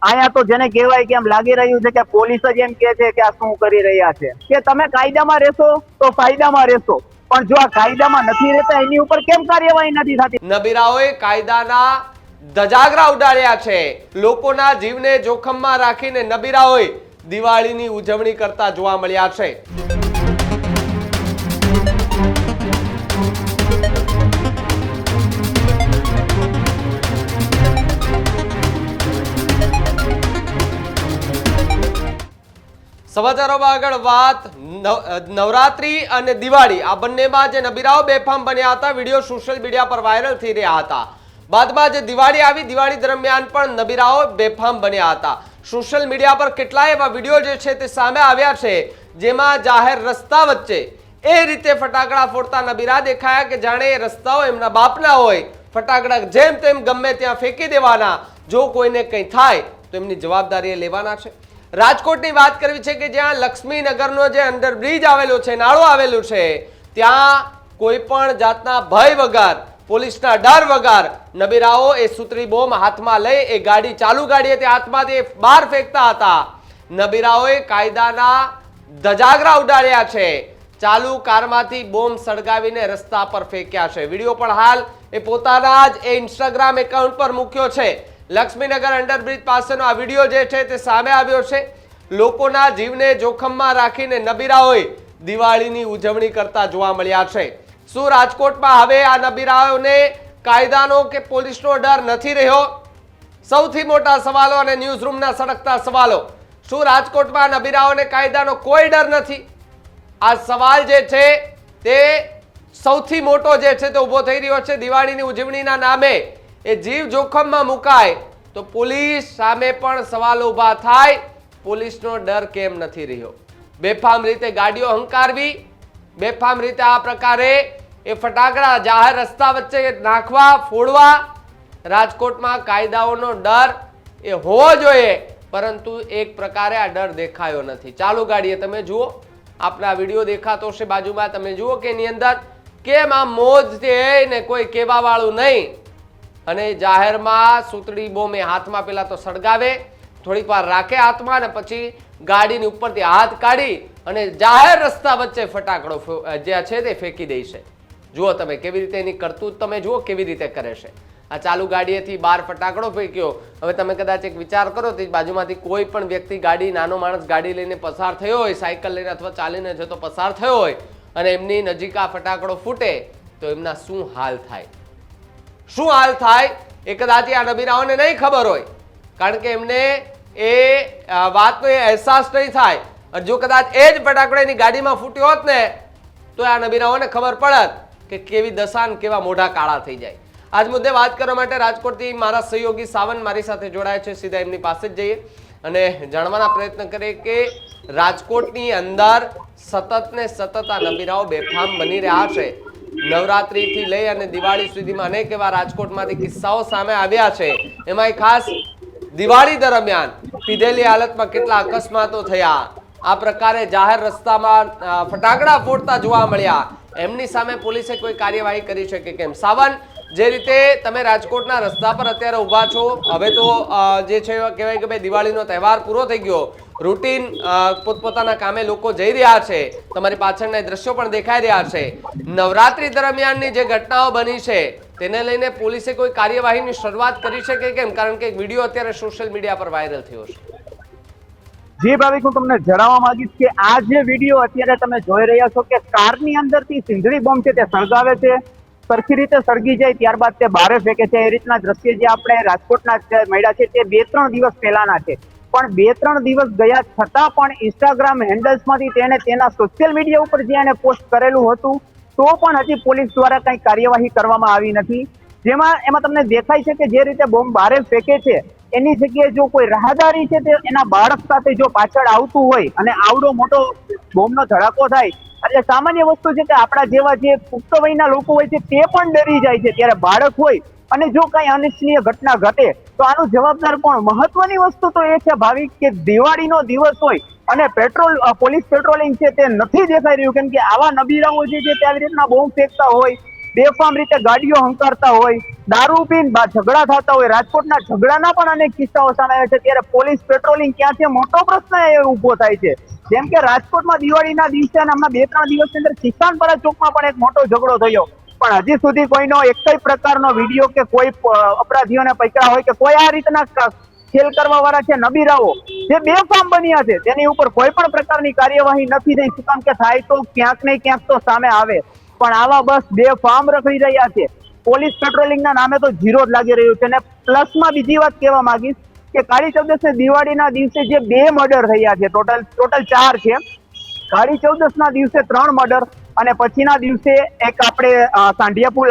આયા તો જેને કહેવાય કે એમ લાગી રહ્યું છે કે પોલીસ જ એમ કે છે કે આ શું કરી રહ્યા છે કે તમે કાયદામાં રહેશો તો ફાયદામાં રહેશો, પણ જો આ કાયદામાં નથી રહેતા એની ઉપર કેમ કાર્યવાહી નથી થતી? નબીરાઓએ કાયદાના ધજાગરા ઉડાડ્યા છે. લોકોના જીવને જોખમમાં રાખીને નબીરાઓએ દિવાળીની ઉજવણી કરતા જોવા મળ્યા છે. સમાચારોમાં આગળ વાત નવરાત્રી અને દિવાળી આ બંનેમાં જે નબીરાઓ બેફામ બન્યા હતા, વિડીયો સોશિયલ મીડિયા પર વાયરલ થઈ રહ્યા હતા. બાદમાં જે દિવાળી આવી, દિવાળી દરમિયાન પણ નબીરાઓ બેફામ બન્યા હતા. સોશિયલ મીડિયા પર કેટલાય એવા વિડીયો જે છે તે સામે આવ્યા છે, જેમાં જાહેર રસ્તા વચ્ચે એ રીતે ફટાકડા ફોડતા નબીરા દેખાયા કે જાણે એ રસ્તાઓ એમના બાપના હોય. ફટાકડા જેમ તેમ ગમે ત્યાં ફેંકી દેવાના, જો કોઈને કંઈ થાય તો એમની જવાબદારી લેવાના છે. રાજકોટની વાત કરવી છે કે જ્યાં લક્ષ્મીનગરનો જે અંડરબ્રિજ આવેલો છે, નાળો આવેલું છે, ત્યાં કોઈ પણ જાતના ભય વગર, પોલીસના ડર વગર નબીરાઓ એ સુતરી બોમ્બ હાથમાં લઈ એ ગાડી ચાલુ ગાડી હતી હાથમાંથી બહાર ફેંકતા હતા. નબીરાઓએ કાયદાના ધજાગરા ઉડાડ્યા છે. ચાલુ કારમાંથી બોમ્બ સળગાવીને રસ્તા પર ફેંક્યા છે. વિડીયો પણ હાલ એ પોતાના જ એ ઇન્સ્ટાગ્રામ એકાઉન્ટ પર મૂક્યો છે. લક્ષ્મીનગર અંડરબ્રિજ પાસેનો આ વિડીયો જે છે તે સામે આવ્યો છે. લોકોના જીવને જોખમમાં રાખીને નબીરાઓએ દિવાળીની ઉજવણી કરતા જોવા મળ્યા છે. શું રાજકોટમાં હવે આ નબીરાઓને કાયદાનો કે પોલીસનો ડર નથી રહ્યો? સૌથી મોટા સવાલો અને ન્યૂઝરૂમના સળગતા સવાલો. શું રાજકોટમાં નબીરાઓને કાયદાનો કોઈ ડર નથી? આ સવાલ જે છે તે સૌથી મોટો જે છે તે ઊભો થઈ રહ્યો છે. દિવાળીની ઉજવણીના નામે એ જીવ જોખમમાં મુકાય તો પોલીસ સામે પણ સવાલો ઊભા થાય. પોલીસનો ડર કેમ નથી રહ્યો? બેફામ રીતે ગાડીઓ હંકારવી, બેફામ રીતે આ પ્રકારે એ ફટાકડા જાહેર રસ્તા વચ્ચે નાખવા, ફોડવા. રાજકોટમાં કાયદાઓનો ડર એ હોવો જોઈએ, પરંતુ એક પ્રકારે આ ડર દેખાયો નથી. ચાલુ ગાડીએ તમે જુઓ, આપણા વિડીયો દેખાતો હશે બાજુમાં, તમે જુઓ કે એની અંદર કેમ આ મોજથી ને કોઈ કહેવા વાળું નહીં, અને જાહેરમાં સૂતળી બોમ્બ એ હાથમાં પેલા તો સળગાવે, થોડીક વાર રાખે હાથમાં, અને પછી ગાડીની ઉપરથી હાથ કાઢી અને જાહેર રસ્તા વચ્ચે ફટાકડો જે છે તે ફેંકી દે છે. જુઓ તમે કેવી રીતે એની કરતૂત, તમે જુઓ કેવી રીતે કરે છે. આ ચાલુ ગાડીએથી બહાર ફટાકડો ફેંક્યો. હવે તમે કદાચ એક વિચાર કરો તો બાજુમાંથી કોઈ પણ વ્યક્તિ ગાડી, નાનો માણસ ગાડી લઈને પસાર થયો હોય, સાયકલ લઈને અથવા ચાલીને જતો પસાર થયો હોય, અને એમની નજીક આ ફટાકડો ફૂટે તો એમના શું હાલ થાય? શું હાલ થાય એ કદાચ આ નબીરાઓને નહીં ખબર હોય, કારણ કે એમને એ વાતનો એ અહેસાસ નહીં થાય. જો કદાચ એ જ ફટાકડો એની ગાડીમાં ફૂટ્યો હોત ને તો આ નબીરાઓને ખબર પડત કે કેવી દશા ને કેવા મોઢા કાળા થઈ જાય. આજ મુદ્દે વાત કરવા માટે રાજકોટથી મારા સહયોગી સાવન મારી સાથે જોડાયા છે. સીધા એમની પાસે જ જઈએ અને જાણવાના પ્રયત્ન કરીએ કે રાજકોટની અંદર સતત ને સતત આ નબીરાઓ બેફામ બની રહ્યા છે. નવરાત્રીથી લઈ અને દિવાળી સુધીમાં અનેક એવા રાજકોટમાંથી કિસ્સાઓ સામે આવ્યા છે. એમાં ખાસ દિવાળી દરમિયાન પીધેલી હાલતમાં કેટલા અકસ્માતો થયા, આ પ્રકારે જાહેર રસ્તામાં ફટાકડા ફોડતા જોવા મળ્યા. એમની સામે પોલીસે કોઈ કાર્યવાહી કરી છે કે કેમ? સાવન, જે રીતે તમે રાજકોટના રસ્તા પર અત્યારે ઊભા છો, હવે તો જે છે કહેવાય કે ભાઈ દિવાળીનો તહેવાર પૂરો થઈ ગયો, રૂટીન પોતપોતાના કામે લોકો જઈ રહ્યા છે, તમારી પાછળના દ્રશ્યો પણ દેખાઈ રહ્યા છે. નવરાત્રી દરમિયાનની જે ઘટનાઓ બની છે તેને લઈને પોલીસે કોઈ કાર્યવાહીની શરૂઆત કરી છે કે કેમ? કારણ કે વિડીયો અત્યારે સોશિયલ મીડિયા પર વાયરલ થયો છે. જી ભાવિક, હું તમને જણાવવા માંગીશ કે આ જે વિડીયો અત્યારે તમે જોઈ રહ્યા છો કે કારની અંદરથી સિંધરી બોમ્બ છે તે સળગાવે છે, સરખી રીતે સળગી જાય ત્યારબાદ તે બહાર ફેંકે છે. એ રીતના દ્રશ્ય જે આપણે રાજકોટના મળ્યા છે તે 2-3 દિવસ પહેલાના છે. પણ 2-3 દિવસ ગયા છતાં પણ ઇન્સ્ટાગ્રામ હેન્ડલ્સમાંથી તેને તેના સોશિયલ મીડિયા ઉપર જે એને પોસ્ટ કરેલું હતું તો પણ હજી પોલીસ દ્વારા કંઈ કાર્યવાહી કરવામાં આવી નથી. એમાં તમને દેખાય છે કે જે રીતે બોમ્બ બહાર ફેંકે છે એની જગ્યાએ જો કોઈ રાહદારી છે તે એના બાળક સાથે જો પાછળ આવતું હોય અને આવડો મોટો બોમ્બનો ધડાકો થાય એટલે સામાન્ય વસ્તુ છે કે આપણા જેવા જે પુખ્ત વયના લોકો હોય છે તે પણ ડરી જાય છે. ત્યારે બાળક હોય અને જો કઈ અનિચ્છનીય ઘટના ઘટે તો આનું જવાબદાર કોણ? મહત્વની વસ્તુ તો એ છે ભાવિક કે દિવાળીનો દિવસ હોય અને પોલીસ પેટ્રોલિંગ છે તે નથી દેખાઈ રહ્યું, કેમ કે આવા નબીરાઓ જે છે તે આવી રીતના બોમ્બ ફેંકતા હોય, બેફામ રીતે ગાડીઓ હંકારતા હોય, દારૂ પીને ઝઘડા થતા હોય. રાજકોટના ઝઘડાના પણ અનેક કિસ્સાઓ સામે આવ્યા છે. ત્યારે પોલીસ પેટ્રોલિંગ ક્યાં છે, મોટો પ્રશ્ન એ ઉભો થાય છે. જેમ કે રાજકોટમાં દિવાળીના દિવસે અને હમણાં 2-3 દિવસની અંદર કિસાનપરા ચોકમાં પણ એક મોટો ઝઘડો થયો, પણ હજી સુધી કોઈનો એકય પ્રકારનો વિડીયો કે કોઈ અપરાધીઓને પકડ્યા હોય કે કોઈ આ રીતના ખેલ કરવા વાળા છે નબીરાઓ જે બેફામ બન્યા છે તેની ઉપર કોઈ પણ પ્રકારની કાર્યવાહી નથી થઈ. શું કામ કે થાય તો ક્યાંક ને ક્યાંક તો સામે આવે, પણ આવા બસ બેફામ રખડી રહ્યા છે. પોલીસ પેટ્રોલિંગના નામે તો જીરો જ લાગી રહ્યું છે. અને પ્લસમાં બીજી વાત કહેવા માંગીશ કે કાળી ચૌદસે દિવાળીના દિવસે જે 2 મર્ડર થયા છે, ટોટલ 4 છે. કાળી ચૌદસના દિવસે 3 મર્ડર અને પછીના દિવસે એક આપણે સાંઢિયા પુલ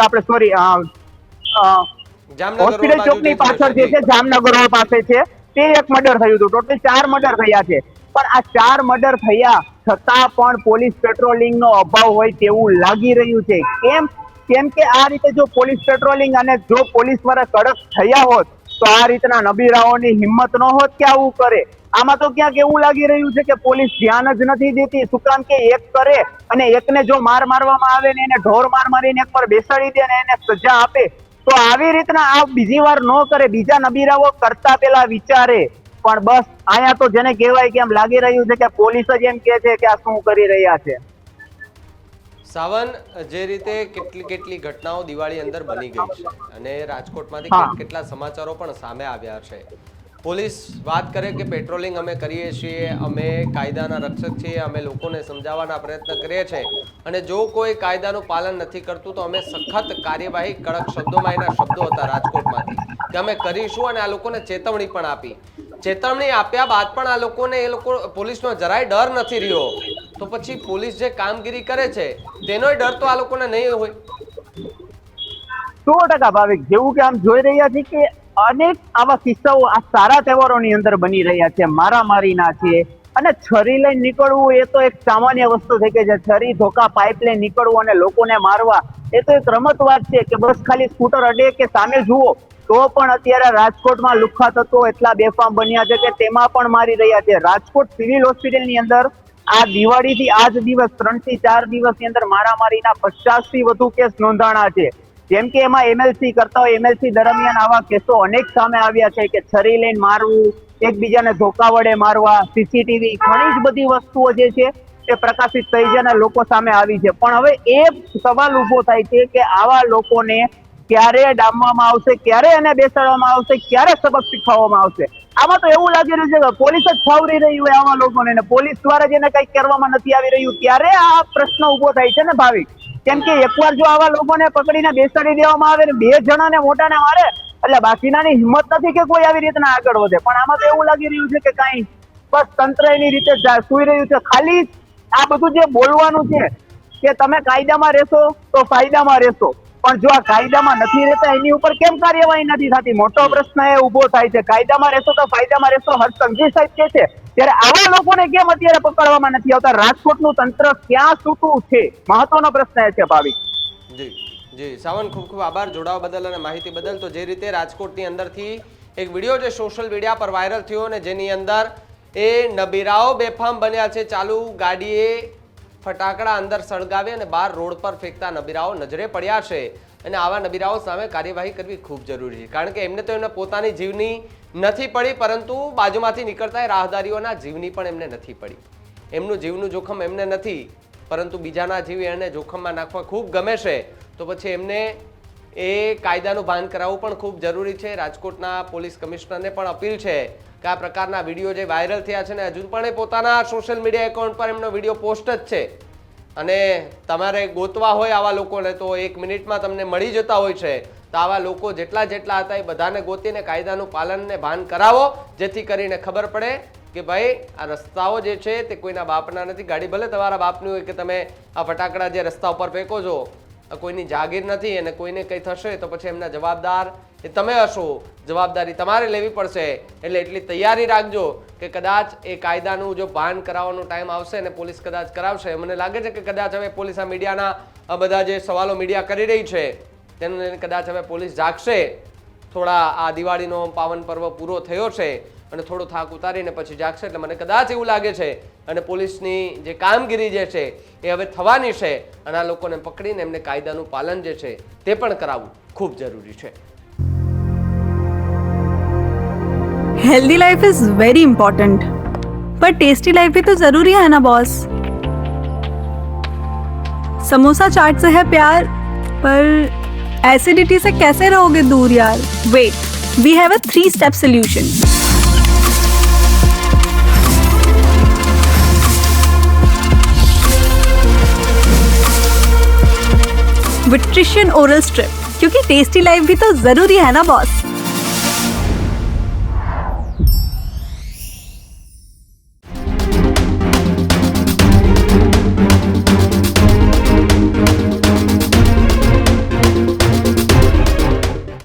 હોસ્પિટલ ચોકની પાછળ જે છે જામનગર રોડ પાસે છે તે એક મર્ડર થયું હતું. ટોટલ 4 મર્ડર થયા છે. પણ આ 4 મર્ડર થયા છતાં પણ પોલીસ પેટ્રોલિંગનો અભાવ હોય તેવું લાગી રહ્યું છે. કેમ કે આ રીતે જો પોલીસ પેટ્રોલિંગ અને જો પોલીસ વાળા કડક થયા હોત તો આ રીતના નબીરાઓની હિંમત ન હોત કે આવું કરે. આમાં તો ક્યાંક એવું લાગી રહ્યું છે કે પોલીસ ધ્યાન જ નથી દેતી. શું કામ કે એક કરે અને એકને જો મારવામાં આવે ને એને ઢોર મારીને એક પર બેસાડી દે ને એને સજા આપે તો આવી રીતના આ બીજી વાર ન કરે. બીજા નબીરાઓ કરતા પેલા વિચારે. પણ બસ અહીંયા તો જેને કહેવાય કે એમ લાગી રહ્યું છે કે પોલીસ જ એમ કે છે કે આ શું કરી રહ્યા છે. સાવન, જે રીતે કેટલી ઘટનાઓ દિવાળી અંદર બની ગઈ છે અને રાજકોટમાંથી કેટલા સમાચારો પણ સામે આવ્યા છે. પોલીસ વાત કરે કે પેટ્રોલિંગ અમે કરીએ છીએ, અમે કાયદાના રક્ષક છીએ, અમે લોકોને સમજાવવાના પ્રયત્ન કરીએ છીએ અને જો કોઈ કાયદાનું પાલન નથી કરતું તો અમે સખત કાર્યવાહી, કડક શબ્દોમાં એના શબ્દો હતા રાજકોટમાંથી કે અમે કરીશું અને આ લોકોને ચેતવણી પણ આપી. ચેતવણી આપ્યા બાદ પણ આ લોકોને પોલીસનો જરાય ડર નથી રહ્યો. તો પછી પોલીસ જે કામગીરી કરે છે તેનોય ડર તો આ લોકોને નહીં હોય. 100% ભાવિક, જેવું કે આમ જોઈ રહ્યા છે કે અનેક આવા કિસ્સાઓ આ સારા તહેવારોની અંદર બની રહ્યા છે. મારામારીના છે અને છરી લઈને નીકળવું એ તો એક સામાન્ય વસ્તુ થઈ ગઈ છે. છરી, ધોકા, પાઇપ લઈને નીકળવું અને લોકોને મારવા એ તો એક રમત વાત છે કે બસ ખાલી સ્કૂટર અડે કે સામે જુઓ તો પણ અત્યારે રાજકોટમાં લુખ્ખા તત્વો એટલા બેફામ બન્યા છે કે તેમાં પણ મારી રહ્યા છે. રાજકોટ સિવિલ હોસ્પિટલની અંદર આ દિવાળીથી આજ દિવસ 3 થી 4 દિવસની અંદર મારામારીના 50 થી વધુ કેસ નોંધાણા છે. જેમ કે એમાં એમએલસી કરતા હોય, એમએલસી દરમિયાન આવા કેસો અનેક સામે આવ્યા છે કે છરી લઈને મારવું, એકબીજાને ધોકા વડે મારવા, સીસીટીવી, ઘણી જ બધી વસ્તુઓ જે છે તે પ્રકાશિત થઈ છે અને લોકો સામે આવી છે. પણ હવે એ સવાલ ઉભો થાય છે કે આવા લોકોને ક્યારે ડામવામાં આવશે, ક્યારે એને બેસાડવામાં આવશે, ક્યારે સબક શીખવવામાં આવશે. આમાં તો એવું લાગી રહ્યું છે કે પોલીસ જ છાવરી રહી હોય આવા લોકોને, પોલીસ દ્વારા જેને કંઈક કરવામાં નથી આવી રહ્યું. ત્યારે આ પ્રશ્ન ઉભો થાય છે ને ભાવિક. કેમ કે એકવાર જો આવા લોકોને પકડીને બેસાડી દેવામાં આવે ને 2 જણાને મોટાને મારે એટલે બાકીનાની હિંમત નથી કે કોઈ આવી રીતના આગળ વધે. પણ આમાં તો એવું લાગી રહ્યું છે કે કાંઈ બસ તંત્ર એની રીતે સુઈ રહ્યું છે. ખાલી આ બધું જે બોલવાનું છે કે તમે કાયદામાં રહેશો તો ફાયદામાં રહેશો, પણ જો આ કાયદામાં નથી રહેતા એની ઉપર કેમ કાર્યવાહી નથી થતી? મોટો પ્રશ્ન એ ઉભો થાય છે. કાયદામાં રહેશો તો ફાયદામાં રહેશો હર્ષ સંઘવી સાહેબ કે છે, ત્યારે આવા લોકોને કેમ અત્યારે પકડવામાં નથી આવતા? રાજકોટનું તંત્ર ક્યાં સૂતું છે? મહત્વનો પ્રશ્ન એ છે ભાવિક. જી જી સાવન, ખૂબ ખૂબ આભાર જોડાવા બદલ અને માહિતી બદલ. તો જે રીતે રાજકોટની અંદરથી એક વિડીયો જે સોશિયલ મીડિયા પર વાયરલ થયો અને જેની અંદર એ નબીરાઓ બેફામ બન્યા છે, ચાલુ ગાડીએ ફટાકડા અંદર સળગાવી અને બહાર રોડ પર ફેંકતા નબીરાઓ નજરે પડ્યા છે અને આવા નબીરાઓ સામે કાર્યવાહી કરવી ખૂબ જરૂરી છે. કારણ કે એમને તો એમને પોતાની જીવની નથી પડી, પરંતુ બાજુમાંથી નીકળતા રાહદારીઓના જીવની પણ એમને નથી પડી. એમનું જીવનું જોખમ એમને નથી, પરંતુ બીજાના જીવ એને જોખમમાં નાખવા ખૂબ ગમે છે. તો પછી એમને એ કાયદાનું ભાન કરાવવું પણ ખૂબ જરૂરી છે. રાજકોટના પોલીસ કમિશનરને પણ અપીલ છે કે આ પ્રકારના વિડીયો જે વાયરલ થયા છે ને હજુ પણ એ પોતાના સોશિયલ મીડિયા એકાઉન્ટ પર એમનો વિડીયો પોસ્ટ જ છે અને તમારે ગોતવા હોય આવા લોકોને તો 1 મિનિટમાં તમને મળી જતા હોય છે. તો આવા લોકો જેટલા હતા એ બધાને ગોતીને કાયદાનું પાલનને ભાન કરાવો, જેથી કરીને ખબર પડે કે ભાઈ આ રસ્તાઓ જે છે તે કોઈના બાપના નથી. ગાડી ભલે તમારા બાપની હોય કે તમે આ ફટાકડા જે રસ્તા ઉપર ફેંકો છો કોઈની જાગીર નથી અને કોઈને કંઈ થશે તો પછી એમના જવાબદાર એ તમે હશો. જવાબદારી તમારે લેવી પડશે. એટલે એટલી તૈયારી રાખજો કે કદાચ એ કાયદાનું જો ભાન કરાવવાનો ટાઈમ આવશે ને પોલીસ કદાચ કરાવશે. મને લાગે છે કે કદાચ હવે પોલીસ આ મીડિયાના બધા જે સવાલો મીડિયા કરી રહી છે તેને કદાચ હવે પોલીસ જાગશે. થોડા આ દિવાળીનો પાવન પર્વ પૂરો થયો છે અને થોડો થાક ઉતારીને પછી જાગશે. એટલે મને કદાચ એવું લાગે છે અને પોલીસની જે કામગીરી જે છે એ હવે થવાની છે અને આ લોકોને પકડીને એમને કાયદાનું પાલન જે છે તે પણ કરાવવું ખૂબ જરૂરી છે. Healthy life is very important, पर टेस्टी लाइफ भी तो जरूरी है ना बॉस. समोसा चाट से है प्यार, पर एसिडिटी से कैसे रहोगे दूर यार. Wait, we have a 3-step solution. विट्रिशियन ओरल स्ट्रिप, क्योंकि टेस्टी लाइफ भी तो जरूरी है ना बॉस.